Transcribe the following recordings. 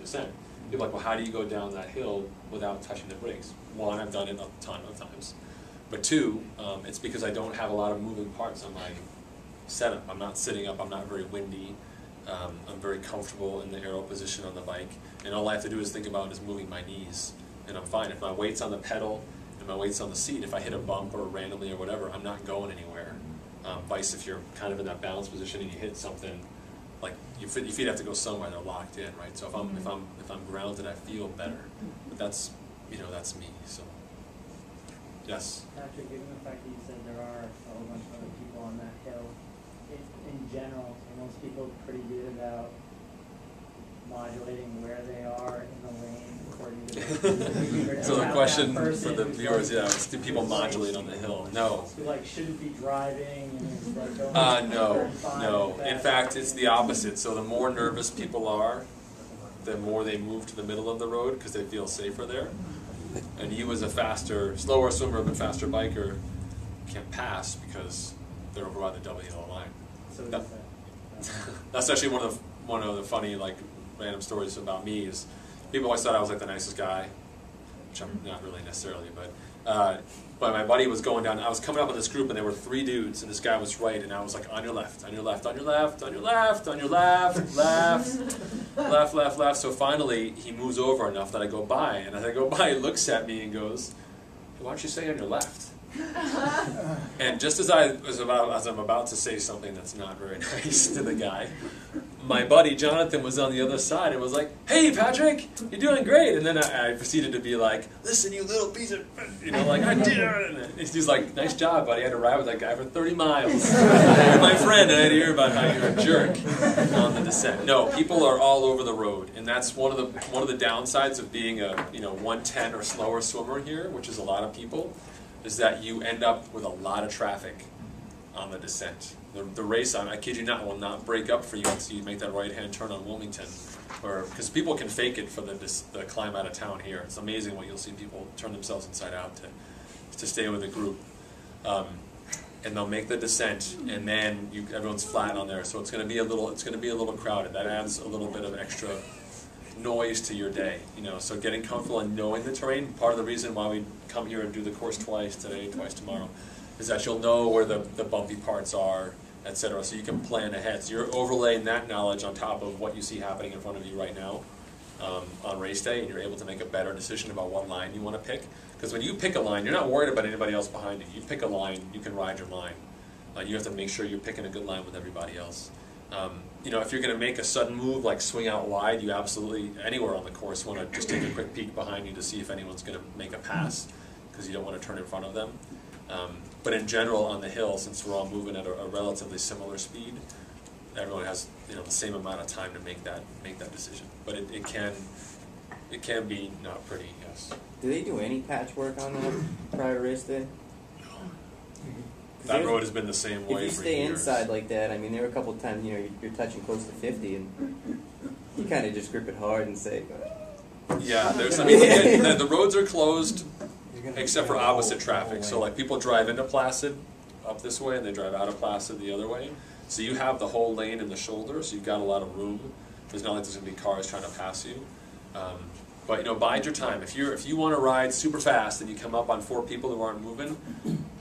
descent. People are like, well, how do you go down that hill without touching the brakes? One, I've done it a ton of times. But two, it's because I don't have a lot of moving parts on my setup. I'm not sitting up, I'm not very windy. I'm very comfortable in the aero position on the bike. And all I have to do is think about is moving my knees. And I'm fine. If my weight's on the pedal and my weight's on the seat, if I hit a bump or randomly or whatever, I'm not going anywhere. Vice if you're kind of in that balance position and you hit something, like your feet have to go somewhere, they're locked in, right? So if I'm grounded, I feel better. But that's, that's me. So yes. Patrick, given the fact that you said there are a whole bunch of other people on that hill, in general, are most people pretty good about modulating where they are in the lane according to the So the question for the viewers, is do people modulate on the hill? No. Who shouldn't be driving and is going no. In fact, it's the opposite. So the more nervous people are, the more they move to the middle of the road because they feel safer there. And you as a slower swimmer but faster biker can't pass because they're over by the double yellow line. So that's actually one of the funny random stories about me is people always thought I was the nicest guy, which I'm not really necessarily, but my buddy was going down, I was coming up with this group and there were 3 dudes and this guy was right and I was like, on your left, on your left, on your left, on your left, on your left, left. So finally he moves over enough that I go by, and as I go by he looks at me and goes, hey, why don't you say on your left? And just as I'm about to say something that's not very nice to the guy, my buddy Jonathan was on the other side and was like, hey Patrick, you're doing great. And then I proceeded to be like, listen you little piece of, I did it. And he's like, nice job buddy, I had to ride with that guy for 30 miles. You're my friend and I had to hear about how you're a jerk on the descent. No, people are all over the road, and that's one of the downsides of being a 110 or slower swimmer here, which is a lot of people, is that you end up with a lot of traffic on the descent. The race, I kid you not, will not break up for you until you make that right-hand turn on Wilmington, because people can fake it for the climb out of town here. It's amazing what you'll see people turn themselves inside out to stay with a group. And they'll make the descent, and then everyone's flat on there, so it's going to be a little crowded. That adds a little bit of extra noise to your day, So getting comfortable and knowing the terrain. Part of the reason why we come here and do the course twice today, twice tomorrow, is that you'll know where the bumpy parts are, etc. So you can plan ahead. So you're overlaying that knowledge on top of what you see happening in front of you right now on race day, and you're able to make a better decision about what line you want to pick. Because when you pick a line, you're not worried about anybody else behind you. You pick a line, you can ride your line. You have to make sure you're picking a good line with everybody else. If you're going to make a sudden move like swing out wide, you absolutely, anywhere on the course, want to just take a quick peek behind you to see if anyone's going to make a pass, because you don't want to turn in front of them. But in general, on the hill, since we're all moving at a relatively similar speed, everyone has the same amount of time to make that decision. But it can be not pretty, yes. Do they do any patchwork on that prior race day? That road has been the same way for years. If you stay inside like that, I mean, there were a couple of times, you're touching close to 50, and you kind of just grip it hard and say, yeah, the roads are closed except for opposite traffic. So people drive into Placid up this way and they drive out of Placid the other way. So you have the whole lane in the shoulder, so you've got a lot of room. There's not like there's going to be cars trying to pass you. But bide your time. If you want to ride super fast and you come up on 4 people who aren't moving,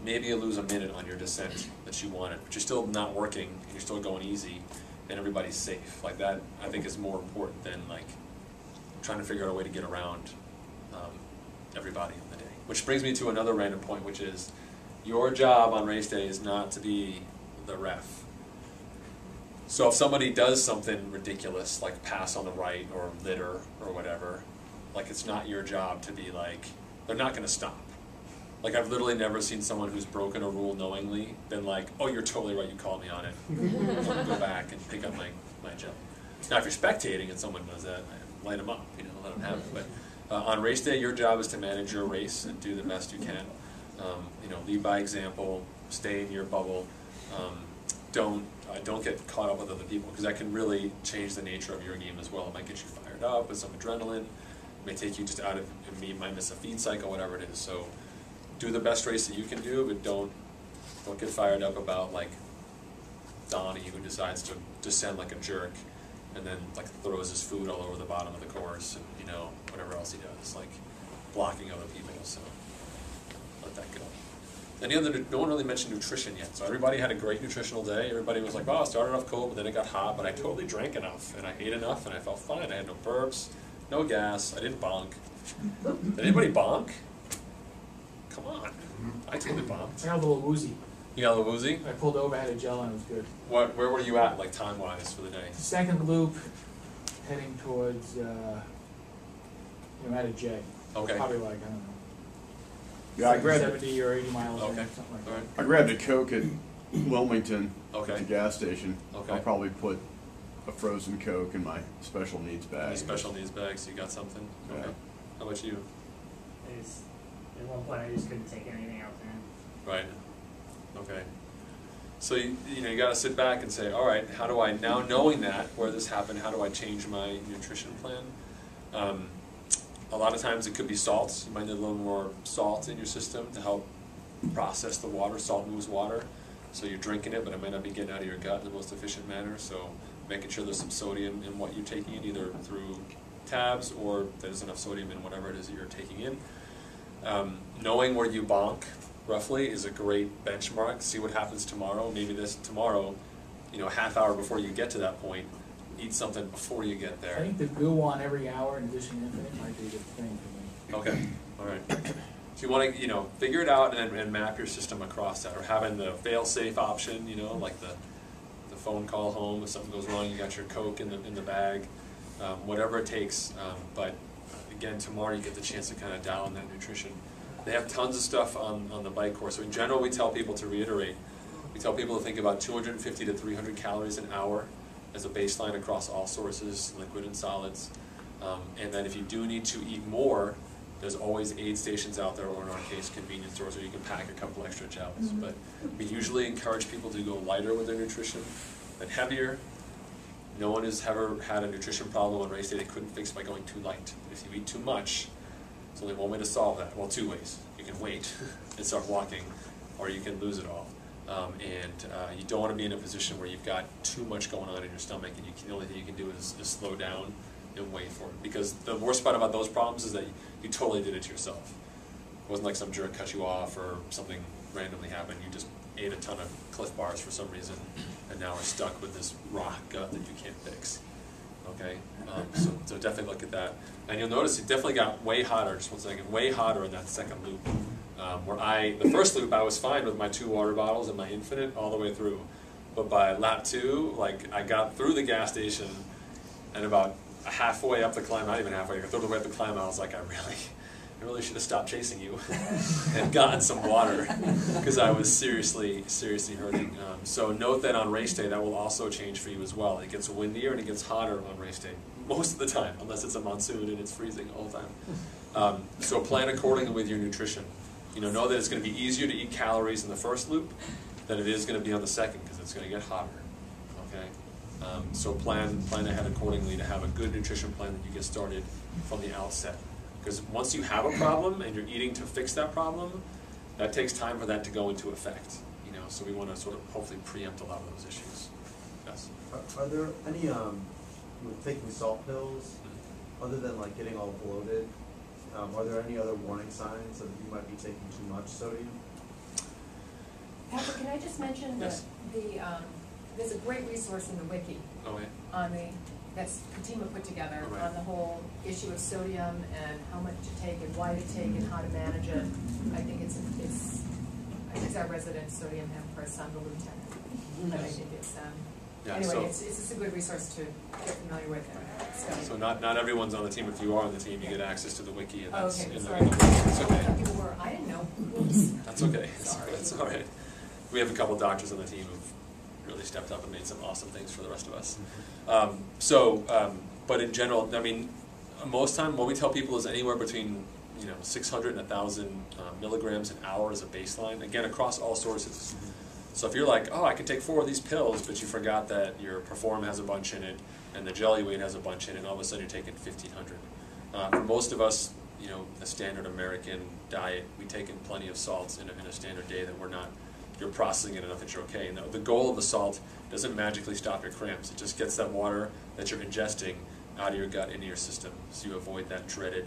maybe you lose a minute on your descent that you wanted, but you're still not working and you're still going easy, and everybody's safe. Like that, I think, is more important than trying to figure out a way to get around everybody on the day. Which brings me to another random point, which is your job on race day is not to be the ref. So if somebody does something ridiculous, like pass on the right or litter or whatever, it's not your job to be they're not going to stop. I've literally never seen someone who's broken a rule knowingly been like, oh, you're totally right, you called me on it. I'm going to go back and pick up my jump. Now, if you're spectating and someone does that, light them up, let them have it. But on race day, your job is to manage your race and do the best you can. Lead by example, stay in your bubble. Don't get caught up with other people, because that can really change the nature of your game as well. It might get you fired up with some adrenaline. It may take you just out of, you might miss a feed cycle, whatever it is. So do the best race that you can do, but don't get fired up about Donnie, who decides to descend like a jerk and then like throws his food all over the bottom of the course, and you know, whatever else he does, like blocking other people. So let that go. No one really mentioned nutrition yet. So everybody had a great nutritional day. Everybody was like, "Wow, I started off cold, but then it got hot, but I totally drank enough, and I ate enough, and I felt fine. I had no burps, no gas. I didn't bonk." Did anybody bonk? Come on, I totally bonked. I got a little woozy. You got a little woozy? I pulled over, had a gel, and it was good. Where were you at, like time-wise, for the day? Second loop, heading towards, at a J. Okay. Probably like, I don't know. Yeah, I grabbed 70 or 80 miles Okay. in, something like All that. right. I grabbed a Coke at Wilmington Okay. at the gas station. Okay. I'll probably put a frozen Coke in my special needs bag. Any special needs bags? You got something? Yeah. Okay. How about you? At one point, I just couldn't take anything else in. Right. Okay. So you got to sit back and say, all right, how do I, now knowing that, where this happened, how do I change my nutrition plan? A lot of times it could be salts. You might need a little more salt in your system to help process the water. Salt moves water. So you're drinking it, but it might not be getting out of your gut in the most efficient manner. So making sure there's some sodium in what you're taking in, either through tabs or there's enough sodium in whatever it is that you're taking in. Knowing where you bonk roughly is a great benchmark. See what happens tomorrow. Maybe tomorrow, a half hour before you get to that point, eat something before you get I there. think the goo on every hour in addition to infinite might be a good thing for me. Okay, all right. So you want to, figure it out and map your system across that, or having the fail-safe option, like the phone call home if something goes wrong. You got your Coke in the bag, whatever it takes. But again, tomorrow you get the chance to kind of dial in that nutrition. They have tons of stuff on the bike course. So in general, we tell people to reiterate. We tell people to think about 250 to 300 calories an hour as a baseline across all sources, liquid and solids. And then if you do need to eat more, there's always aid stations out there, or in our case, convenience stores where you can pack a couple extra gels. But we usually encourage people to go lighter with their nutrition than heavier. No one has ever had a nutrition problem on race day they couldn't fix by going too light. If you eat too much, there's only one way to solve that. Well, two ways. You can wait and start walking, or you can lose it all. You don't want to be in a position where you've got too much going on in your stomach, and the only thing you can do is slow down and wait for it. Because the worst part about those problems is that you totally did it to yourself. It wasn't like some jerk cut you off or something randomly happened. You just ate a ton of Cliff Bars for some reason, and now are stuck with this rock gut that you can't fix. Okay, so definitely look at that. And you'll notice it definitely got way hotter, just 1 second, way hotter in that second loop. The first loop I was fine with my 2 water bottles and my Infinite all the way through. But by lap 2, I got through the gas station, and about halfway up the climb, not even halfway, a third of the way up the climb, I was like, I really should have stopped chasing you and gotten some water, because I was seriously hurting. So note that on race day, that will also change for you as well. It gets windier and it gets hotter on race day, most of the time, unless it's a monsoon and it's freezing all the time. So plan accordingly with your nutrition. Know that it's going to be easier to eat calories in the first loop than it is going to be on the second, because it's going to get hotter. Okay, so plan ahead accordingly to have a good nutrition plan that you get started from the outset. Because once you have a problem and you're eating to fix that problem, that takes time for that to go into effect. So we want to sort of hopefully preempt a lot of those issues. Yes. Are there any with taking salt pills, other than like getting all bloated? Are there any other warning signs that you might be taking too much sodium? Pepper, can I just mention Yes. there's a great resource in the wiki on that's Fatima put together on the whole issue of sodium and how much to take and why to take and how to manage it. I think it's our resident sodium empress, son, the lieutenant. But I think it's anyway, it's just a good resource to get familiar with and study. So not everyone's on the team. If you are on the team, you get access to the wiki, and that's Okay, in sorry. the wiki. It's okay. Some people were, I didn't know. Oops. That's okay. Sorry. It's all right. We have a couple doctors on the team who've really stepped up and made some awesome things for the rest of us. But in general, I mean, most time what we tell people is anywhere between 600 and 1,000 milligrams an hour as a baseline. Again, across all sources. So if you're like, oh, I can take 4 of these pills, but you forgot that your Perform has a bunch in it and the Jelly Weight has a bunch in it, and all of a sudden you're taking 1,500. For most of us, the standard American diet, we take in plenty of salts in a standard day that we're not you're processing it enough that you're okay. And the goal of the salt doesn't magically stop your cramps. It just gets that water that you're ingesting out of your gut into your system, so you avoid that dreaded,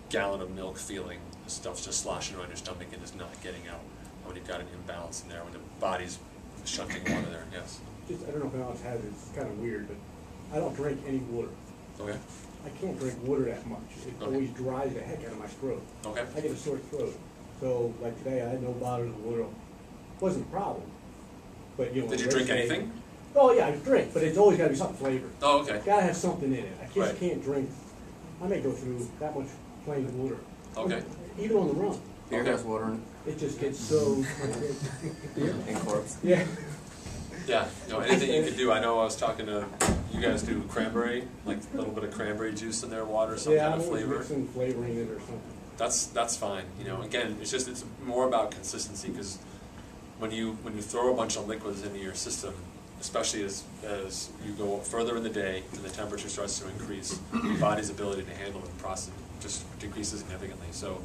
gallon of milk feeling. The stuff's just sloshing around your stomach and is not getting out when you've got an imbalance in there, when the body's shunting water there. Yes. I don't know if anyone else has it. It's kind of weird, but I don't drink any water. Okay. I can't drink water that much. It always dries the heck out of my throat. Okay. I get a sore throat. So, like today, I had no bottles of water. Wasn't a problem. But did you drink anything? Oh yeah, I drink, but it's always got to be something flavored. Oh, okay. Got to have something in it. I just Right. can't drink. I may go through that much plain water. Okay. Even on the run. Beer Okay. has water in It just gets so. it, and corpse. Yeah. Yeah. Anything you could do. I know I was talking to you guys. Do cranberry, like a little bit of cranberry juice in their water, some Yeah, kind I'm of always flavor. mixing flavor in it or something. That's fine. Again, it's more about consistency, because when you throw a bunch of liquids into your system, especially as you go further in the day and the temperature starts to increase, your body's ability to handle and process just decreases significantly. So,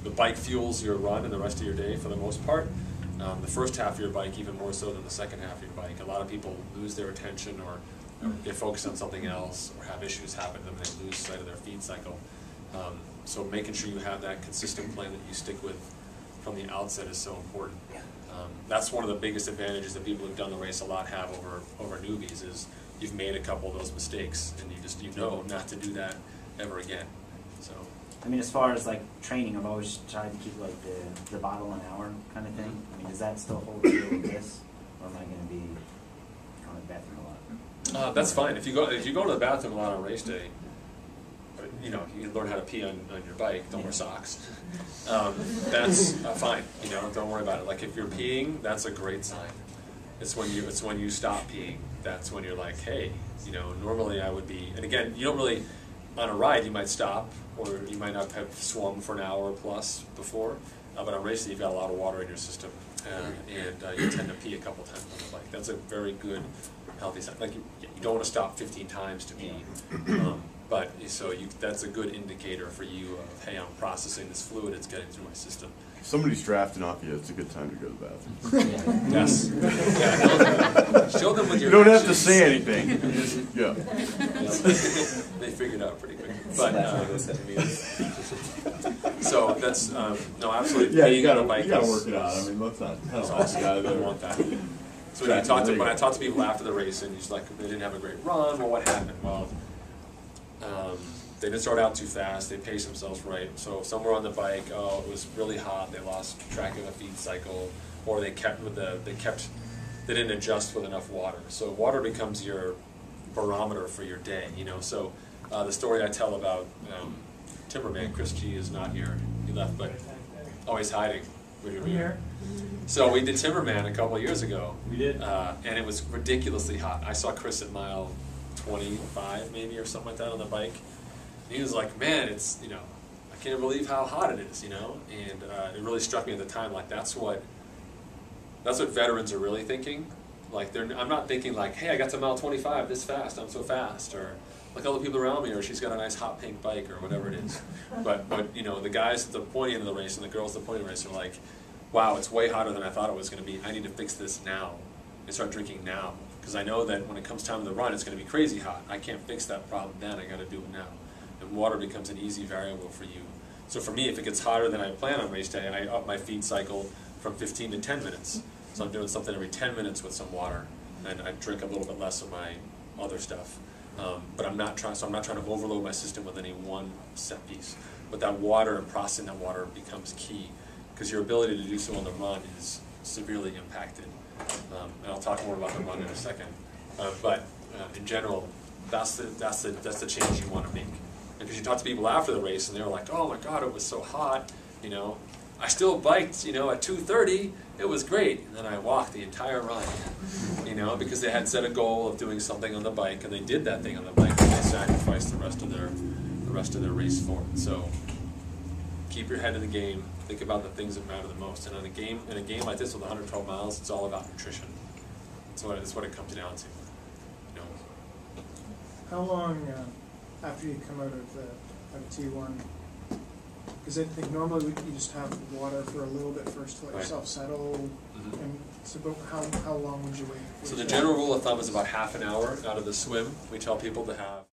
the bike fuels your run and the rest of your day for the most part. The first half of your bike, even more so than the second half of your bike. A lot of people lose their attention or get focused on something else, or have issues happen to them and they lose sight of their feed cycle. So making sure you have that consistent plan that you stick with from the outset is so important. That's one of the biggest advantages that people who've done the race a lot have over newbies, is you've made a couple of those mistakes and you know not to do that ever again. So. I mean, as far as like training, I've always tried to keep like the bottle an hour kind of thing. I mean, does that still hold true with this, or am I going to be going to the bathroom a lot? That's fine. If you go to the bathroom a lot on race day, you learn how to pee on your bike. Don't wear socks. That's fine. Don't worry about it. Like if you're peeing, that's a great sign. It's when you stop peeing. That's when you're like, hey, normally I would be. And again, you don't really. On a ride, you might stop, or you might not have swum for an hour plus before. But on race day, you've got a lot of water in your system, and you tend to pee a couple times on the bike. That's a very good, healthy sign. Like you don't want to stop 15 times to pee. But that's a good indicator for you of, hey, I'm processing this fluid, it's getting through my system. If somebody's drafting off you, it's a good time to go to the bathroom. Yes. Yeah, show them with your You don't have actions. to say anything. Just go. They figured it out pretty quick. But so that's no, absolutely. Yeah, being on a bike you gotta is- work it out. I mean, let's not. That's awesome. I want that. So when I talk to people after the race, and he's like, they didn't have a great run. Well, what happened? Well, they didn't start out too fast. They paced themselves right. So somewhere on the bike, it was really hot. They lost track of a feed cycle, or they didn't adjust with enough water. So water becomes your barometer for your day. So the story I tell about Timberman, Chris G is not here. He left, but he's hiding. I'm here. So we did Timberman a couple of years ago. We did. And it was ridiculously hot. I saw Chris at mile 25 maybe or something like that on the bike. And he was like, man, it's, I can't believe how hot it is, And it really struck me at the time, like that's what veterans are really thinking. Like I'm not thinking like, hey, I got to mile 25 this fast, I'm so fast, or like all the people around me, or she's got a nice hot pink bike, or whatever it is. But the guys at the pointy end of the race and the girls at the pointy end of the race are like, wow, it's way hotter than I thought it was going to be. I need to fix this now and start drinking now, because I know that when it comes time to the run, it's going to be crazy hot. I can't fix that problem then. I got to do it now. And water becomes an easy variable for you. So for me, if it gets hotter than I plan on race day, I up my feed cycle from 15 to 10 minutes. So I'm doing something every 10 minutes with some water, and I drink a little bit less of my other stuff. But I'm not trying to overload my system with any one set piece. But that water and processing that water becomes key, because your ability to do so on the run is severely impacted. And I'll talk more about the run in a second. But in general, that's the change you want to make. Because you talk to people after the race, and they're like, "Oh my God, it was so hot." I still biked, at 2:30. It was great, and then I walked the entire run. Because they had set a goal of doing something on the bike, and they did that thing on the bike, and they sacrificed the rest of their race for it. So keep your head in the game. Think about the things that matter the most. And in a game like this with 112 miles, it's all about nutrition. That's what it comes down to. How long after you come out of T1 Because I think normally you just have water for a little bit first to let Right. yourself settle. And so, but how long would you wait? So the general rule of thumb is about half an hour out of the swim. We tell people to have